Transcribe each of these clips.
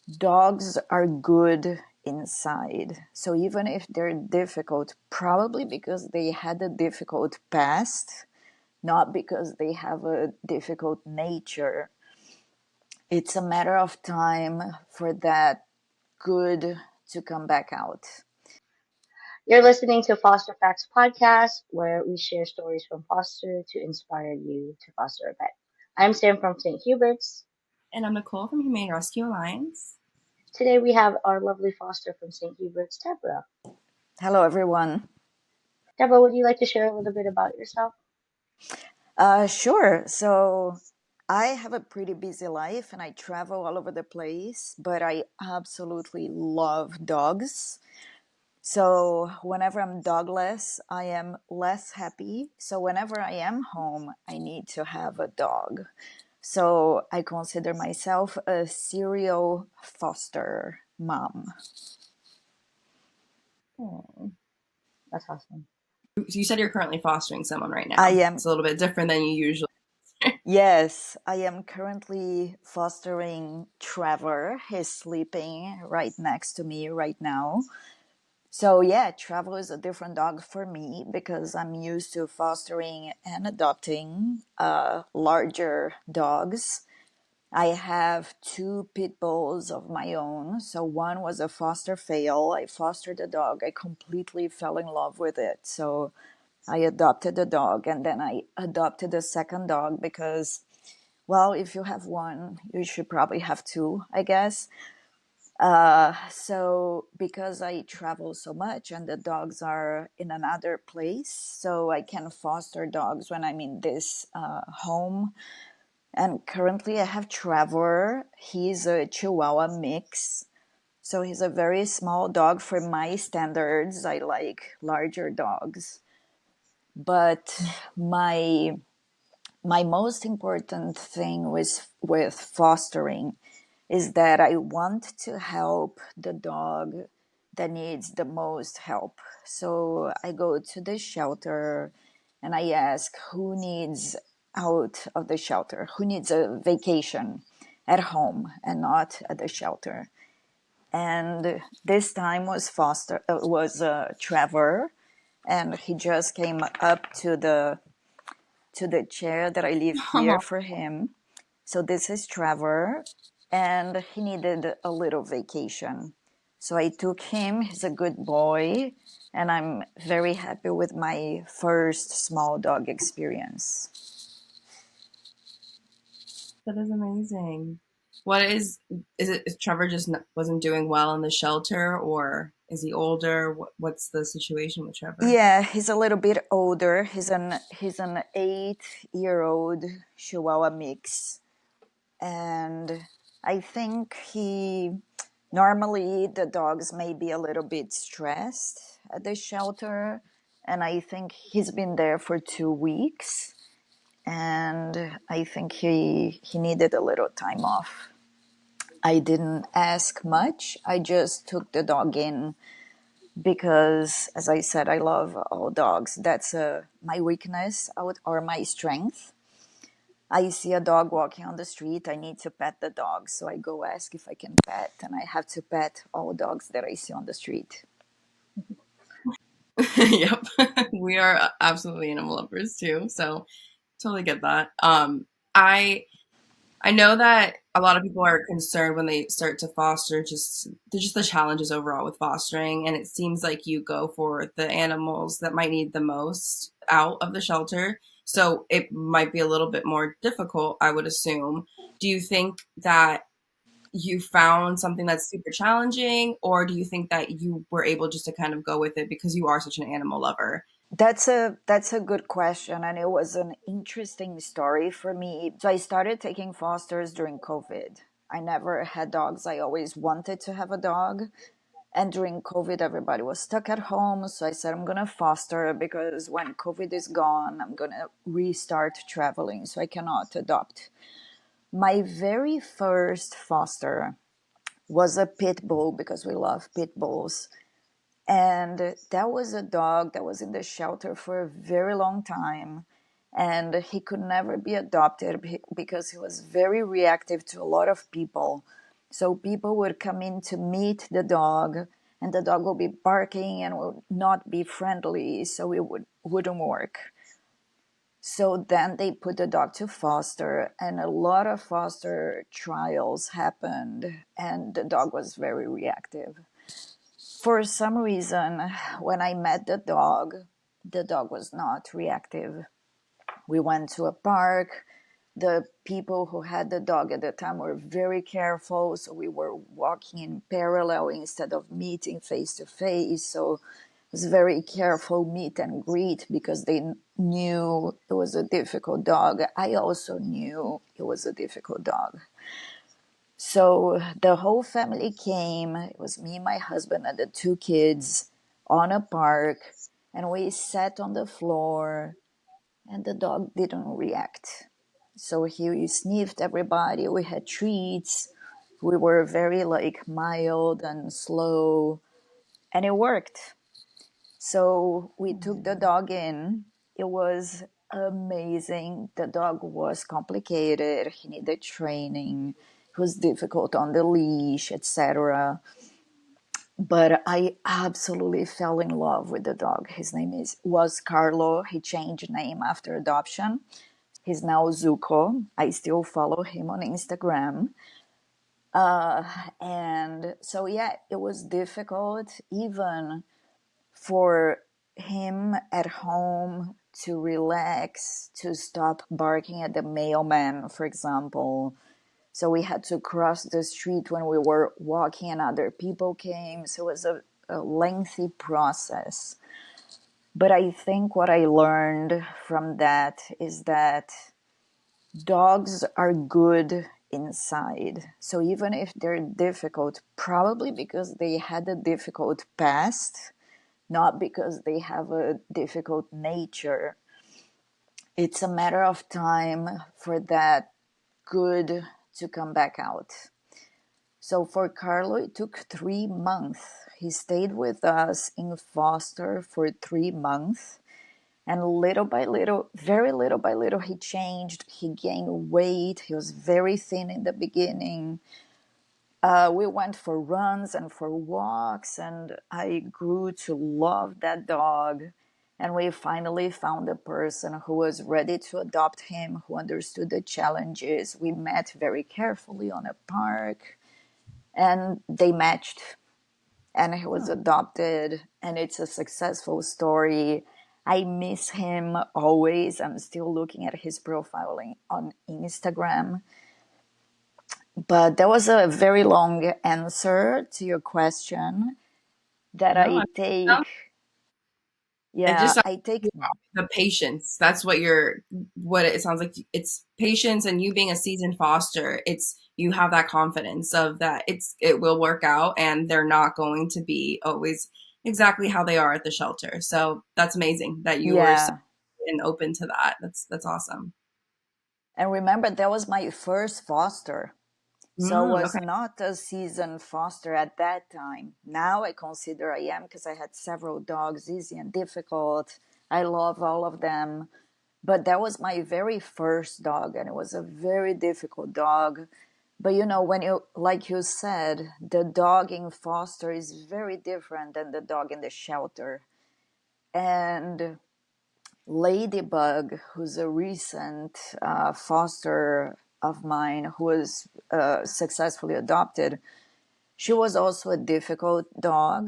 Dogs are good inside. So even if they're difficult, probably because they had a difficult past, not because they have a difficult nature. It's a matter of time for that good to come back out. You're listening to Foster Facts podcast, where we share stories from foster to inspire you to foster a pet. I'm Sam from St. Hubert's. And I'm Nicole from Humane Rescue Alliance. Today we have our lovely foster from St. Hubert's, Deborah. Hello, everyone. Deborah, would you like to share a little bit about yourself? Sure. So I have a pretty busy life and I travel all over the place, but I absolutely love dogs. So whenever I'm dogless, I am less happy. So whenever I am home, I need to have a dog. So I consider myself a serial foster mom. Oh. That's awesome. You said you're currently fostering someone right I now. am, It's a little bit different than you usually. yes, I am currently fostering Trevor. He's sleeping right next to me right now. So yeah, Trevor is a different dog for me because I'm used to fostering and adopting larger dogs. I have two pit bulls of my own. So one was a foster fail. I fostered the dog. I completely fell in love with it. So I adopted the dog and then I adopted a second dog because, well, if you have one, you should probably have two, I guess. So because I travel so much and the dogs are in another place, so I can foster dogs when I'm in this home. And currently I have Trevor. He's a Chihuahua mix. So he's a very small dog for my standards. I like larger dogs. But my most important thing with fostering is that I want to help the dog that needs the most help. So I go to the shelter and I ask who needs out of the shelter, who needs a vacation at home and not at the shelter. And this time was Trevor, and he just came up to the chair that I leave here for him. So this is Trevor, and he needed a little vacation. So I took him. He's a good boy, and I'm very happy with my first small dog experience. That is amazing. What is it? Is Trevor just wasn't doing well in the shelter, or is he older? What's the situation with Trevor? Yeah, he's a little bit older. He's an 8-year old Chihuahua mix, and I think he normally the dogs may be a little bit stressed at the shelter, and I think he's been there for 2 weeks, and I think he needed a little time off. I didn't ask much. I just took the dog in because, as I said, I love all dogs. That's my weakness or my strength. I see a dog walking on the street, I need to pet the dog. So I go ask if I can pet, and I have to pet all dogs that I see on the street. Yep, we are absolutely animal lovers too, so totally get that. I know that a lot of people are concerned when they start to foster, just the challenges overall with fostering, and it seems like you go for the animals that might need the most out of the shelter. So it might be a little bit more difficult, I would assume. Do you think that you found something that's super challenging, or do you think that you were able just to kind of go with it because you are such an animal lover? That's a good question, and it was an interesting story for me. So I started taking fosters during COVID. I never had dogs. I always wanted to have a dog. And during COVID, everybody was stuck at home. So I said, I'm going to foster because when COVID is gone, I'm going to restart traveling. So I cannot adopt. My very first foster was a pit bull because we love pit bulls. And that was a dog that was in the shelter for a very long time. And he could never be adopted because he was very reactive to a lot of people. So people would come in to meet the dog, and the dog would be barking and would not be friendly, so it wouldn't work. So then they put the dog to foster, and a lot of foster trials happened, and the dog was very reactive. For some reason, when I met the dog was not reactive. We went to a park. The people who had the dog at the time were very careful, so we were walking in parallel instead of meeting face to face. So it was very careful meet and greet because they knew it was a difficult dog. I also knew it was a difficult dog. So the whole family came. It was me, my husband, and the two kids on a park, and we sat on the floor, and the dog didn't react. So he sniffed everybody. We had treats. We were very like mild and slow, and it worked. So we took the dog in. It was amazing. The dog was complicated. He needed training. It was difficult on the leash, etc. But I absolutely fell in love with the dog. His name was Carlo. He changed name after adoption. He's now Zuko. I still follow him on Instagram. And so, yeah, it was difficult even for him at home to relax, to stop barking at the mailman, for example. So we had to cross the street when we were walking and other people came. So it was a lengthy process. But I think what I learned from that is that dogs are good inside. So even if they're difficult, probably because they had a difficult past, not because they have a difficult nature. It's a matter of time for that good to come back out. So for Carlo, it took 3 months. He stayed with us in foster for 3 months. And little by little, very little by little, he changed. He gained weight. He was very thin in the beginning. We went for runs and for walks, and I grew to love that dog. And we finally found a person who was ready to adopt him, who understood the challenges. We met very carefully on a park, and they matched, and he was adopted, and it's a successful story. I miss him always. I'm still looking at his profile on Instagram. But that was a very long answer to your question that No, I take. it just Yeah, sounds I take. like the patience. That's what it sounds like. It's patience, and you being a seasoned foster, it's you have that confidence of that it will work out, and they're not going to be always exactly how they are at the shelter. So that's amazing that you were so Yeah. and open to that. That's awesome. And remember, that was my first foster. So I was Okay. not a seasoned foster at that time. Now I consider I am because I had several dogs, easy and difficult. I love all of them. But that was my very first dog, and it was a very difficult dog. But when like you said, the dog in foster is very different than the dog in the shelter. And Ladybug, who's a recent foster of mine who was successfully adopted, she was also a difficult dog,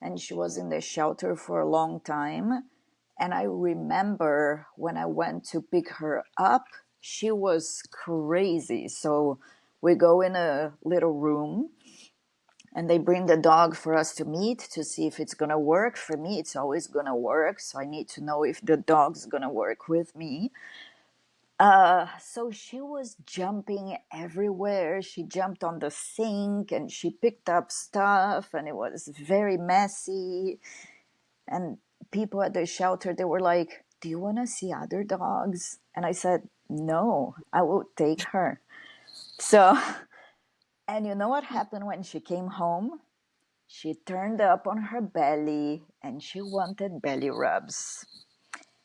and she was in the shelter for a long time. And I remember when I went to pick her up, she was crazy. So we go in a little room, and they bring the dog for us to meet to see if it's going to work. For me, it's always going to work. So I need to know if the dog's going to work with me. So she was jumping everywhere. She jumped on the sink and she picked up stuff, and it was very messy. And people at the shelter, they were like, "Do you want to see other dogs?" And I said, "No, I will take her." So, and you know what happened when she came home? She turned up on her belly and she wanted belly rubs.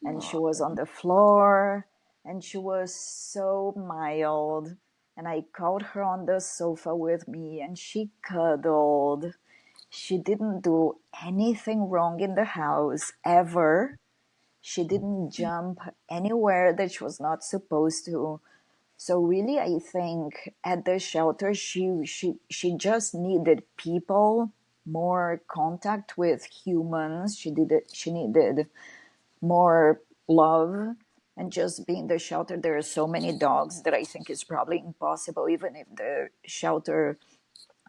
And she was on the floor, and she was so mild. and I called her on the sofa with me, and she cuddled. She didn't do anything wrong in the house ever. She didn't jump anywhere that she was not supposed to. So really, I think at the shelter, she just needed people, more contact with humans. She needed more love, and just being the shelter. There are so many dogs that I think is probably impossible, even if the shelter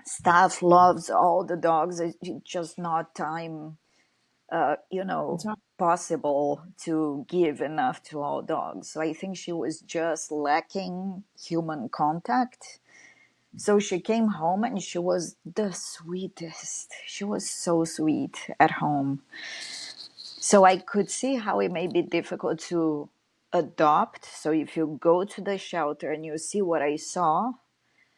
staff loves all the dogs. It's just not time, possible to give enough to all dogs. So I think she was just lacking human contact. So she came home and she was the sweetest. She was so sweet at home. So I could see how it may be difficult to adopt. So if you go to the shelter and you see what I saw,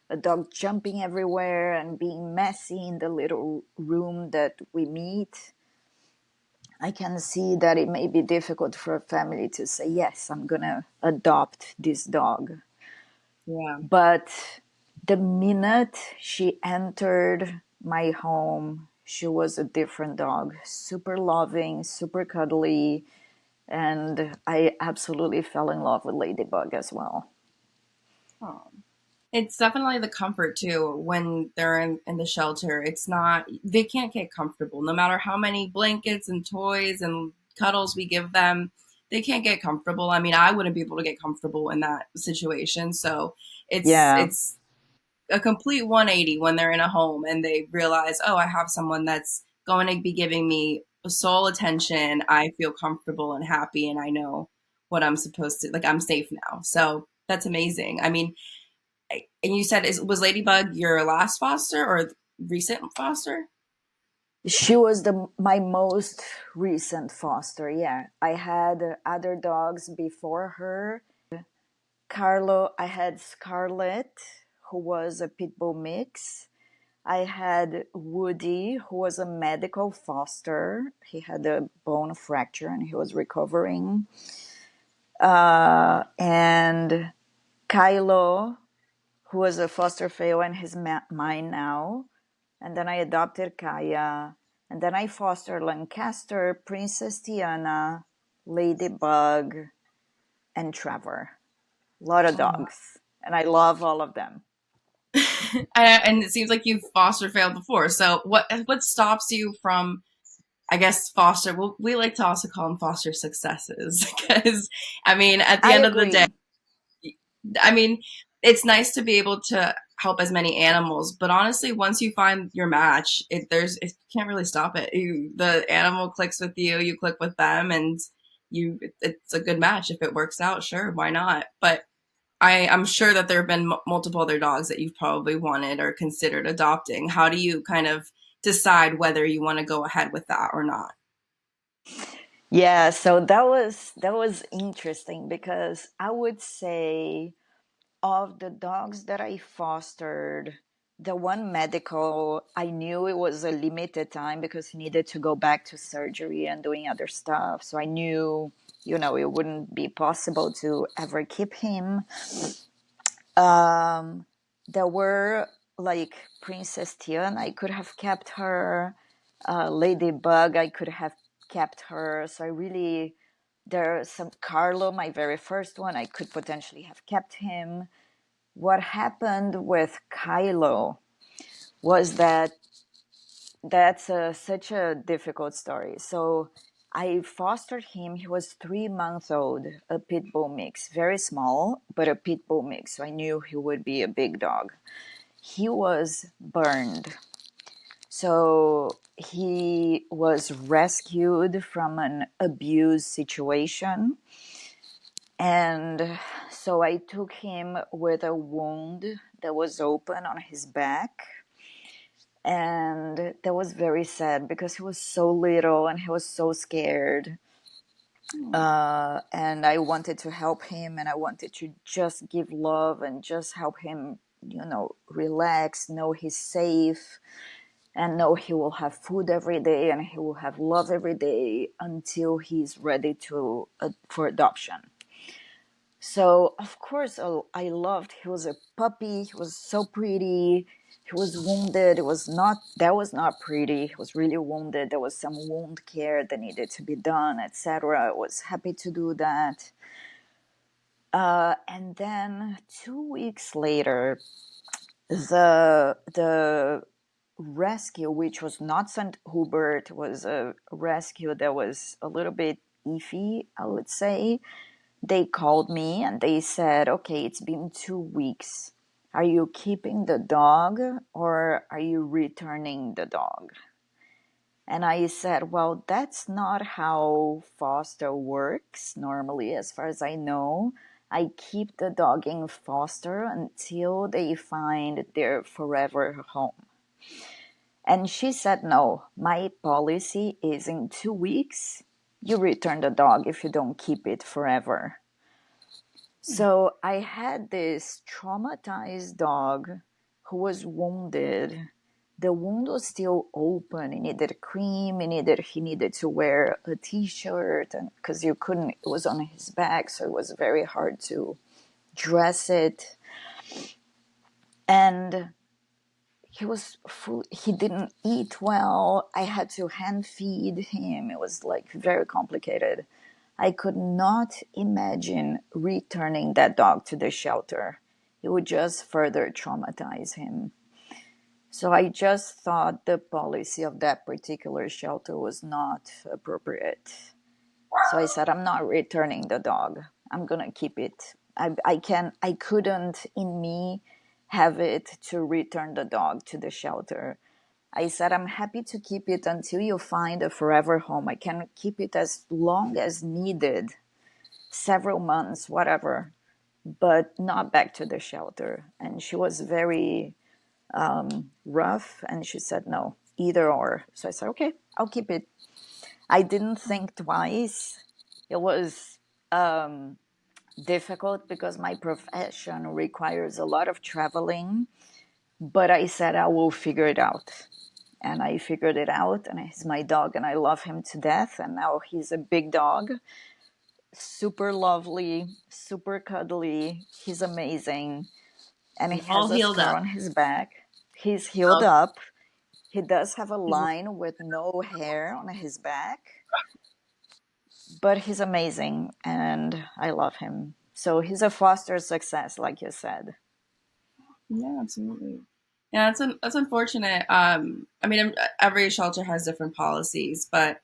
a dog jumping everywhere and being messy in the little room that we meet, I can see that it may be difficult for a family to say, yes, I'm going to adopt this dog. Yeah. But the minute she entered my home, she was a different dog. Super loving, super cuddly. And I absolutely fell in love with Ladybug as well. Oh. It's definitely the comfort too when they're in the shelter. It's not, they can't get comfortable no matter how many blankets and toys and cuddles we give them. They can't get comfortable. I mean, I wouldn't be able to get comfortable in that situation. So Yeah. it's a complete 180 when they're in a home and they realize, oh, I have someone that's going to be giving me sole attention. I feel comfortable and happy, and I know what I'm supposed to, like, I'm safe now. So that's amazing. I mean, and you said, was Ladybug your last foster or recent foster? She was my most recent foster. Yeah. I had other dogs before her. I had Scarlet, who was a pit bull mix. I had Woody, who was a medical foster. He had a bone fracture and he was recovering. And Kylo, who was a foster fail and he's mine now. And then I adopted Kaya. And then I fostered Lancaster, Princess Tiana, Ladybug, and Trevor. A lot of Oh. dogs. And I love all of them. And it seems like you've foster failed before. So what stops you from, I guess, foster? Well, we like to also call them foster successes because, I mean, at the I end of the day, agree. I mean, it's nice to be able to help as many animals, but honestly, once you find your match, it can't really stop it. The animal clicks with you, you click with them, and it's a good match. If it works out, sure, why not? But I'm sure that there have been multiple other dogs that you've probably wanted or considered adopting. How do you kind of decide whether you want to go ahead with that or not? Yeah, so that was interesting because I would say of the dogs that I fostered, the one medical, I knew it was a limited time because he needed to go back to surgery and doing other stuff. So I knew, it wouldn't be possible to ever keep him. Um, there were like Princess Tian, I could have kept her. Ladybug, I could have kept her. So I really, there's some Carlo, my very first one, I could potentially have kept him. What happened with Kylo was such a difficult story. So I fostered him. He was 3 months old, a pit bull mix, very small, but a pit bull mix. So I knew he would be a big dog. He was burned. So he was rescued from an abuse situation. And so I took him with a wound that was open on his back. And that was very sad because he was so little and he was so scared. And I wanted to help him and I wanted to just give love and just help him, relax, know he's safe, and know he will have food every day and he will have love every day until he's ready for adoption. So of course I loved. He was a puppy. He was so pretty. He was wounded. It was not that was not pretty. He was really wounded. There was some wound care that needed to be done, etc. I was happy to do that. And then 2 weeks later, the rescue, which was not St. Hubert, was a rescue that was a little bit iffy, I would say. They called me and they said, okay, it's been 2 weeks. Are you keeping the dog or are you returning the dog? And I said, well, that's not how foster works normally, as far as I know. I keep the dog in foster until they find their forever home. And she said, no, my policy is in 2 weeks, you return the dog if you don't keep it forever. So I had this traumatized dog who was wounded. The wound was still open. He needed cream. He needed to wear a t-shirt, and because you couldn't, it was on his back, so it was very hard to dress it. And he was full. He didn't eat well. I had to hand feed him. It was like very complicated. I could not imagine returning that dog to the shelter. It would just further traumatize him. So I just thought the policy of that particular shelter was not appropriate. So I said, I'm not returning the dog. I'm gonna keep it. I couldn't in me have it to return the dog to the shelter. I said, I'm happy to keep it until you find a forever home. I can keep it as long as needed, several months, whatever, but not back to the shelter. And she was very rough and she said, no, either or. So I said, okay, I'll keep it. I didn't think twice. It was difficult because my profession requires a lot of traveling, but I said, I will figure it out. And I figured it out, and he's my dog, and I love him to death. And now he's a big dog, super lovely, super cuddly. He's amazing, and he All has a healed scar up. on his back. He's healed Oh, up. He does have a he's line with no hair on his back, but he's amazing, and I love him. So he's a foster success, like you said. Yeah, absolutely. Yeah, that's unfortunate. I mean, every shelter has different policies, but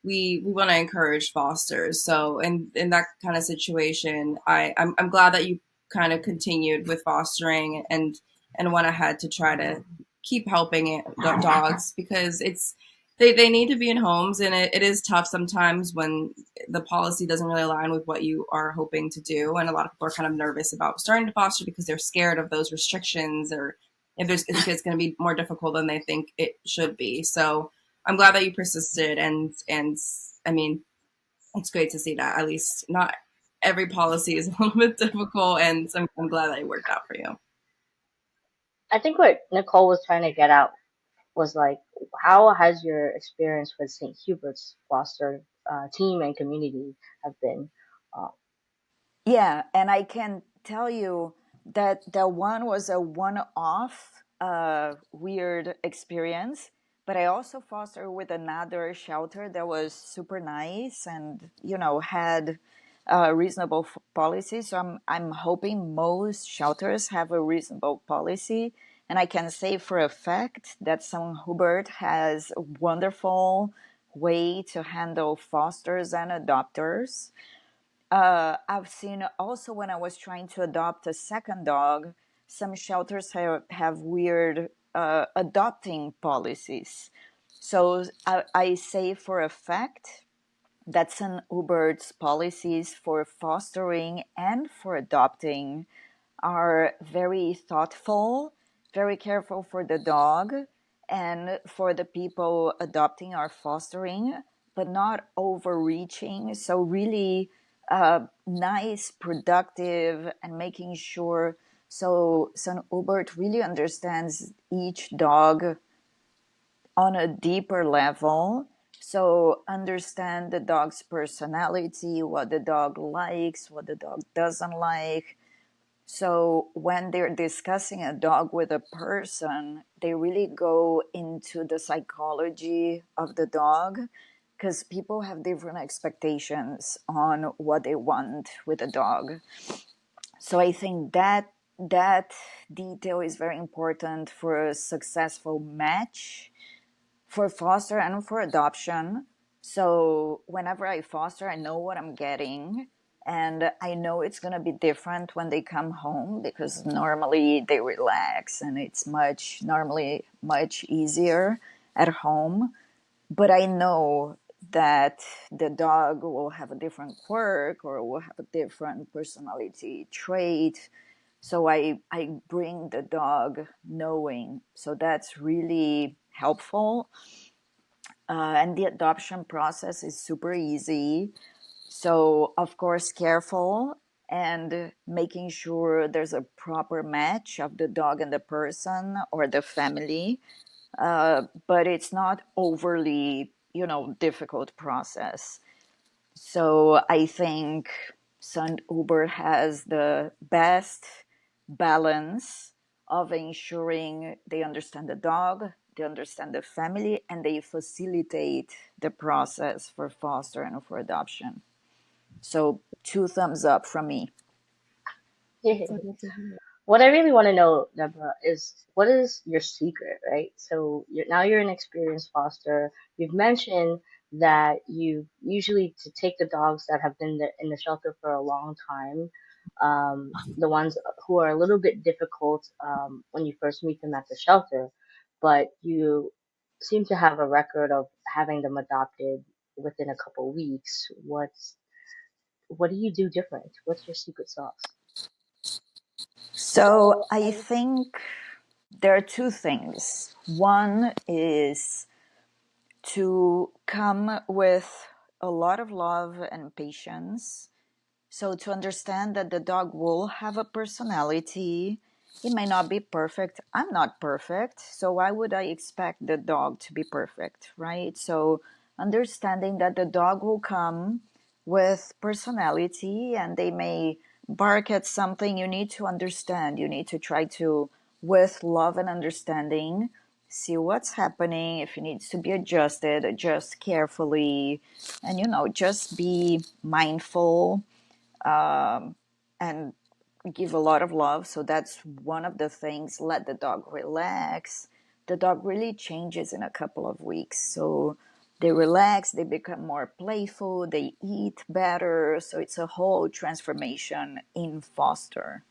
we want to encourage fosters. So in that kind of situation, I'm glad that you kind of continued with fostering and went ahead to try to keep helping dogs because they need to be in homes, and it is tough sometimes when the policy doesn't really align with what you are hoping to do, and a lot of people are kind of nervous about starting to foster because they're scared of those restrictions, or if it's going to be more difficult than they think it should be. So I'm glad that you persisted, and I mean, it's great to see that at least not every policy is a little bit difficult, and so I'm glad that it worked out for you. I think what Nicole was trying to get out was like, how has your experience with St. Hubert's foster team and community have been? Uh, Yeah, and I can tell you that that one was a one-off weird experience, but I also fostered with another shelter that was super nice and had reasonable policy. So I'm hoping most shelters have a reasonable policy, and I can say for a fact that St. Hubert has a wonderful way to handle fosters and adopters. I've seen also when I was trying to adopt a second dog, some shelters have weird adopting policies. So I say for a fact that St. Hubert's policies for fostering and for adopting are very thoughtful, very careful for the dog and for the people adopting or fostering, but not overreaching. So, really nice, productive, and making sure. So, St. Hubert really understands each dog on a deeper level. So understand the dog's personality, what the dog likes, what the dog doesn't like. So when they're discussing a dog with a person, they really go into the psychology of the dog, because people have different expectations on what they want with a dog. So I think that detail is very important for a successful match for foster and for adoption. So whenever I foster, I know what I'm getting. And I know it's going to be different when they come home, because normally they relax and it's normally much easier at home. But I know that the dog will have a different quirk or will have a different personality trait. So I bring the dog knowing. So that's really helpful. And the adoption process is super easy. So, of course, careful and making sure there's a proper match of the dog and the person or the family. But it's not overly, difficult process. So I think Sun Uber has the best balance of ensuring they understand the dog, they understand the family, and they facilitate the process for foster and for adoption. So, two thumbs up from me. So good to hear. What I really want to know, Deborah, is what is your secret, right? So now you're an experienced foster. You've mentioned that you usually to take the dogs that have been in the shelter for a long time, the ones who are a little bit difficult when you first meet them at the shelter, but you seem to have a record of having them adopted within a couple weeks. What do you do different? What's your secret sauce? So, I think there are two things. One is to come with a lot of love and patience. So, to understand that the dog will have a personality, it may not be perfect. I'm not perfect. So, why would I expect the dog to be perfect, right? So, understanding that the dog will come with personality and they may bark at something, you need to understand. You need to try to, with love and understanding, see what's happening. If it needs to be adjusted, adjust carefully, and, just be mindful and give a lot of love. So that's one of the things. Let the dog relax. The dog really changes in a couple of weeks. So they relax, they become more playful, they eat better. So it's a whole transformation in foster.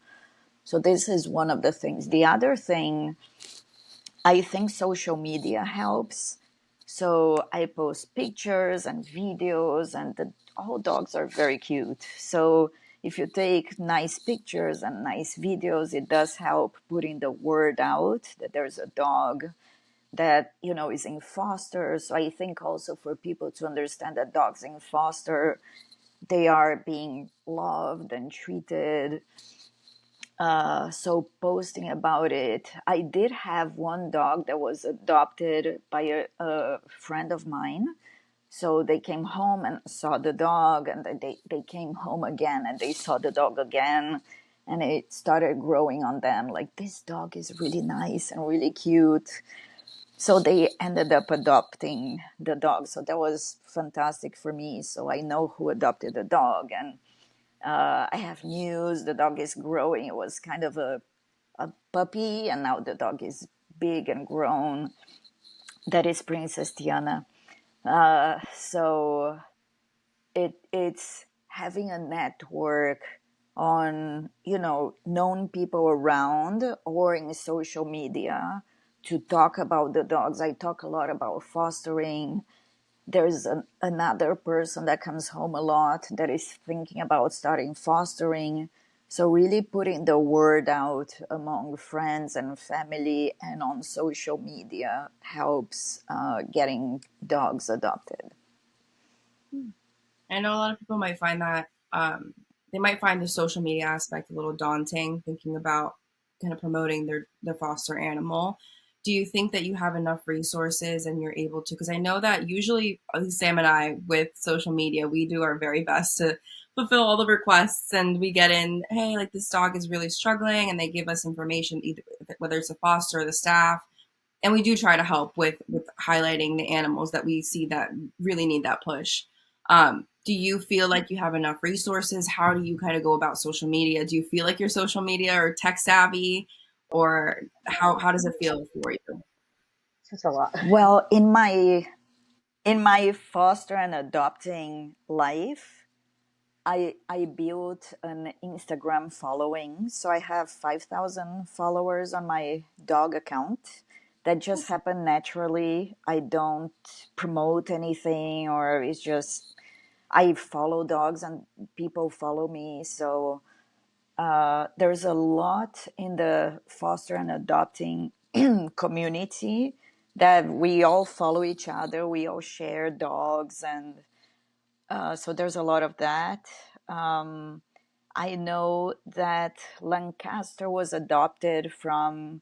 So this is one of the things. The other thing, I think social media helps. So I post pictures and videos, and all dogs are very cute. So if you take nice pictures and nice videos, it does help putting the word out that there's a dog that is in foster. So I think also for people to understand that dogs in foster, they are being loved and treated. So posting about it. I did have one dog that was adopted by a friend of mine. So they came home and saw the dog, and then they came home again and they saw the dog again. And it started growing on them like, this dog is really nice and really cute. So they ended up adopting the dog. So that was fantastic for me. So I know who adopted the dog. And I have news. The dog is growing. It was kind of a puppy, and now the dog is big and grown. That is Princess Tiana. So it's having a network on known people around or in social media to talk about the dogs. I talk a lot about fostering. There's another person that comes home a lot that is thinking about starting fostering. So really putting the word out among friends and family and on social media helps getting dogs adopted. I know a lot of people might find that they might find the social media aspect a little daunting, thinking about kind of promoting their foster animal. do you think that you have enough resources and you're able to? Because I know that usually, at least Sam and I, with social media, we do our very best to fulfill all the requests, and we get in, hey, like this dog is really struggling, and they give us information, either whether it's a foster or the staff, and we do try to help with highlighting the animals that we see that really need that push. Do you feel like you have enough resources? How do you kind of go about social media? Do you feel like you're social media or tech savvy, or how does it feel for you? That's a lot. Well, in my foster and adopting life, I built an Instagram following. So I have 5,000 followers on my dog account. That just happened naturally. I don't promote anything, or it's just I follow dogs and people follow me. So there's a lot in the foster and adopting community that we all follow each other. We all share dogs, and so there's a lot of that. Um, I know that Lancaster was adopted from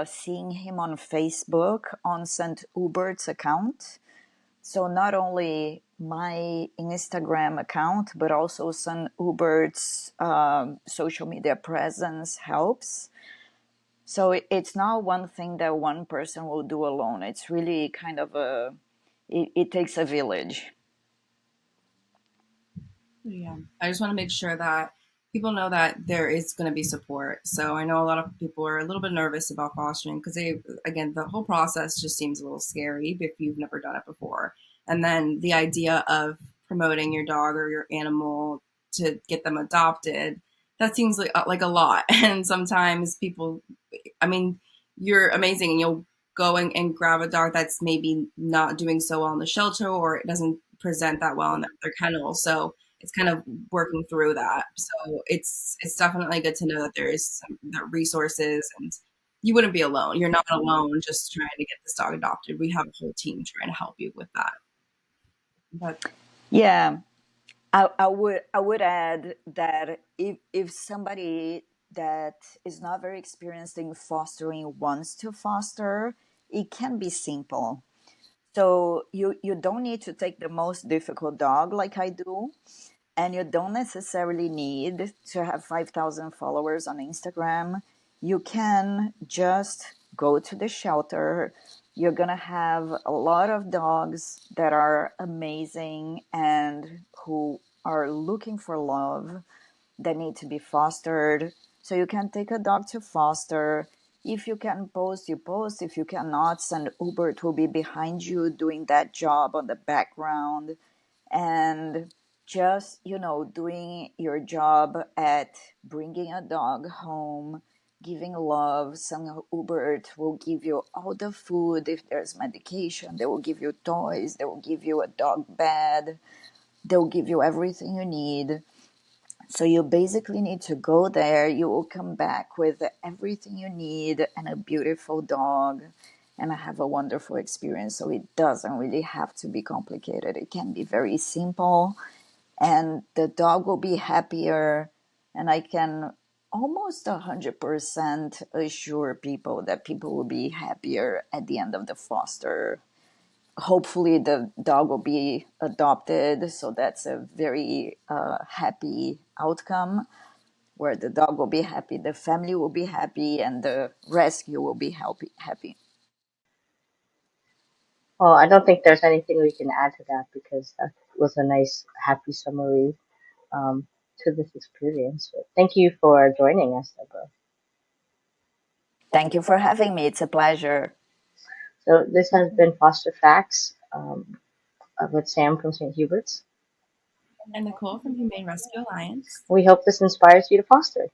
seeing him on Facebook on St. Hubert's account. So not only my Instagram account, but also St. Hubert's social media presence helps. So it's not one thing that one person will do alone. It's really kind of it takes a village. Yeah, I just want to make sure that people know that there is going to be support. So I know a lot of people are a little bit nervous about fostering because again, the whole process just seems a little scary if you've never done it before. And then the idea of promoting your dog or your animal to get them adopted, that seems like a lot. And sometimes people, I mean, you're amazing and you'll go and grab a dog that's maybe not doing so well in the shelter or it doesn't present that well in their kennel. So it's kind of working through that. So it's definitely good to know that there is some the resources and you wouldn't be alone. You're not alone just trying to get this dog adopted. We have a whole team trying to help you with that. But Yeah, I would add that if somebody that is not very experienced in fostering wants to foster, it can be simple. So you don't need to take the most difficult dog like I do, and you don't necessarily need to have 5,000 followers on Instagram. You can just go to the shelter. You're going to have a lot of dogs that are amazing and who are looking for love, that need to be fostered. So you can take a dog to foster. If you can post, you post. If you cannot, send Uber. It will be behind you doing that job on the background. And just, doing your job at bringing a dog home, giving love. Some Uber will give you all the food. If there's medication, they will give you toys. They will give you a dog bed. They'll give you everything you need. So you basically need to go there. You will come back with everything you need and a beautiful dog and have a wonderful experience. So it doesn't really have to be complicated. It can be very simple and the dog will be happier. And I can almost 100% assure people that people will be happier at the end of the foster. Hopefully the dog will be adopted, so that's a very happy outcome where the dog will be happy, the family will be happy, and the rescue will be happy. Well, I don't think there's anything we can add to that because that was a nice, happy summary to this experience. But thank you for joining us, Deborah. Thank you for having me. It's a pleasure. So this has been Foster Facts with Sam from St. Hubert's. and Nicole from Humane Rescue Alliance. We hope this inspires you to foster.